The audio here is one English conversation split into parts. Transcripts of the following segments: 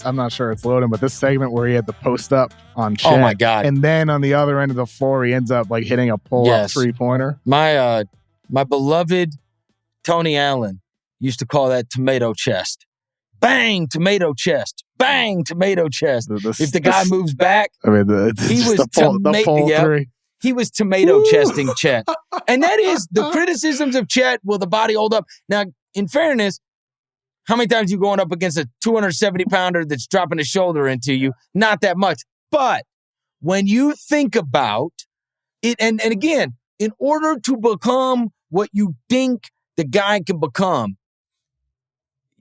I'm not sure it's loading, but this segment where he had the post up on Chet. Oh my God. And then on the other end of the floor, he ends up like hitting a pull-up three-pointer. My beloved Tony Allen used to call that tomato chest. Bang, tomato chest. Bang, tomato chest. If the guy moves back, he was three. He was tomato chesting Chet. And that is the criticisms of Chet. Will the body hold up? Now, in fairness, how many times are you going up against a 270-pounder that's dropping a shoulder into you? Not that much. But when you think about it, and again, in order to become what you think the guy can become,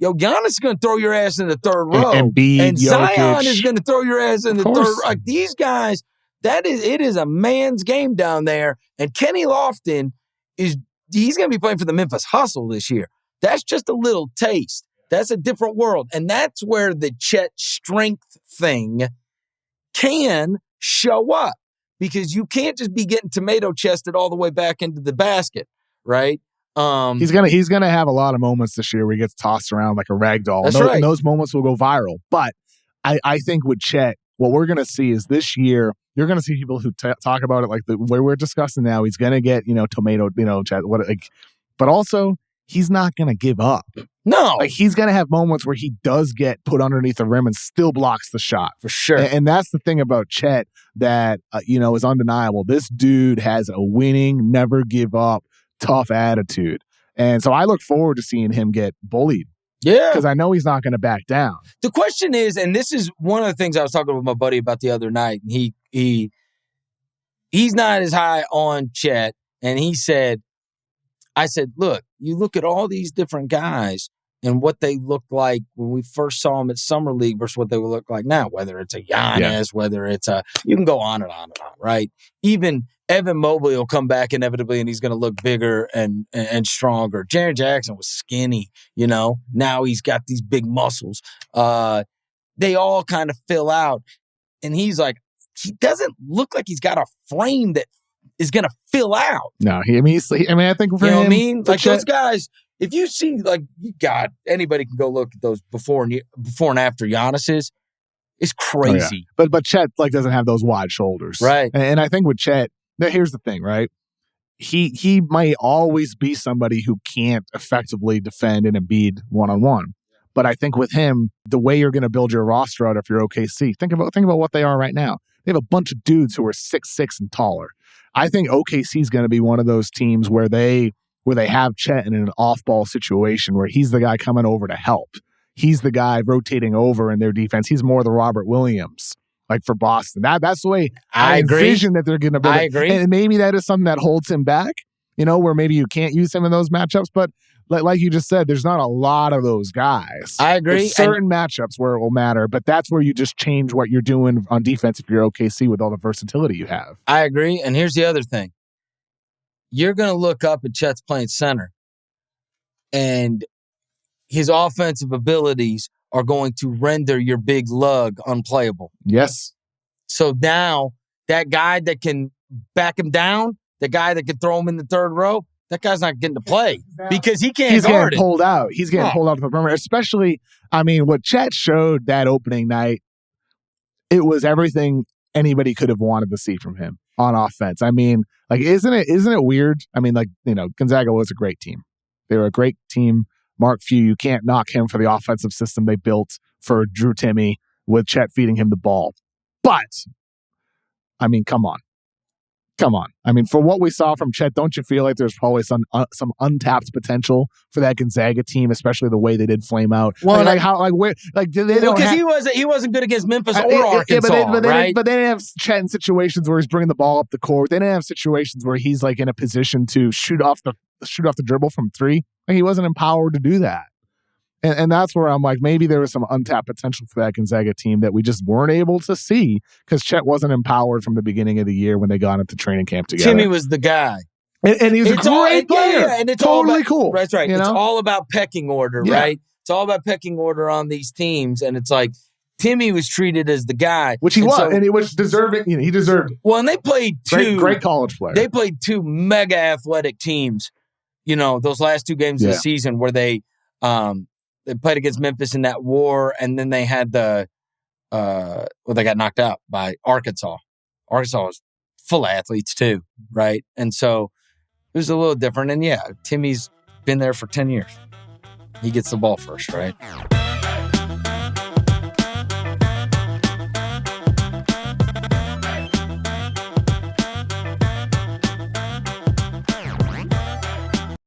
Giannis is going to throw your ass in the third row. And Zion is going to throw your ass in the third. Like these guys, it is a man's game down there. And Kenny Lofton he's going to be playing for the Memphis Hustle this year. That's just a little taste. That's a different world. And that's where the Chet strength thing can show up. Because you can't just be getting tomato chested all the way back into the basket, right? He's gonna have a lot of moments this year where he gets tossed around like a rag doll. That's right. And those moments will go viral. But I think with Chet, what we're gonna see is this year you're gonna see people who talk about it like the way we're discussing now. He's gonna get tomato Chet, but also he's not gonna give up. No, like he's gonna have moments where he does get put underneath the rim and still blocks the shot for sure. And that's the thing about Chet that is undeniable. This dude has a winning, never give up, tough attitude. And so I look forward to seeing him get bullied. Yeah. Because I know he's not going to back down. The question is, and this is one of the things I was talking with my buddy about the other night, and he's not as high on Chet, and I said, look, you look at all these different guys and what they looked like when we first saw them at Summer League versus what they would look like now, whether it's a Giannis, whether it's you can go on and on and on, right? Even Evan Mobley will come back inevitably and he's going to look bigger and stronger. Jaren Jackson was skinny, now he's got these big muscles. They all kind of fill out. And he's like, he doesn't look like he's got a frame that is going to fill out. No, I think for him, like those guys, if you see, anybody can go look at those before and after Giannis's. It's crazy. Oh, yeah. But Chet doesn't have those wide shoulders. Right. And I think with Chet, here's the thing, right? He might always be somebody who can't effectively defend an Embiid one-on-one. But I think with him, the way you're going to build your roster out if you're OKC, think about what they are right now. They have a bunch of dudes who are 6'6" and taller. I think OKC is going to be one of those teams where they have Chet in an off-ball situation where he's the guy coming over to help. He's the guy rotating over in their defense. He's more the Robert Williams, like for Boston. That's the way I envision that they're going to build. I agree. And maybe that is something that holds him back, where maybe you can't use him in those matchups. But like you just said, there's not a lot of those guys. I agree. There's certain matchups where it will matter, but that's where you just change what you're doing on defense if you're OKC with all the versatility you have. I agree. And here's the other thing. You're going to look up at Chet's playing center, and his offensive abilities are going to render your big lug unplayable. Yes. So now that guy that can back him down, the guy that can throw him in the third row, that guy's not getting to play because he can't guard it. He's getting pulled out. He's getting pulled out of the perimeter. Especially, what Chet showed that opening night, it was everything anybody could have wanted to see from him on offense. Isn't it weird? Gonzaga was a great team. They were a great team. Mark Few, you can't knock him for the offensive system they built for Drew Timme with Chet feeding him the ball. But, come on. For what we saw from Chet, don't you feel like there's probably some untapped potential for that Gonzaga team, especially the way they did flame out? Well, because he wasn't good against Memphis or Arkansas, right? But they didn't have Chet in situations where he's bringing the ball up the court. They didn't have situations where he's in a position to shoot off the dribble from three. He wasn't empowered to do that. And that's where I'm like, maybe there was some untapped potential for that Gonzaga team that we just weren't able to see because Chet wasn't empowered from the beginning of the year when they got into training camp together. Timme was the guy. And he was a great player. Yeah, and it's totally cool. That's right. It's all about pecking order, right? It's all about pecking order on these teams. And it's like Timme was treated as the guy. Which he was. And he was deserving. He deserved it. Well, and they played great college players. They played two mega athletic teams, those last two games of the season where they they played against Memphis in that war, and then they had they got knocked out by Arkansas. Arkansas was full of athletes too, right? And so it was a little different. And yeah, Timmy's been there for 10 years. He gets the ball first, right?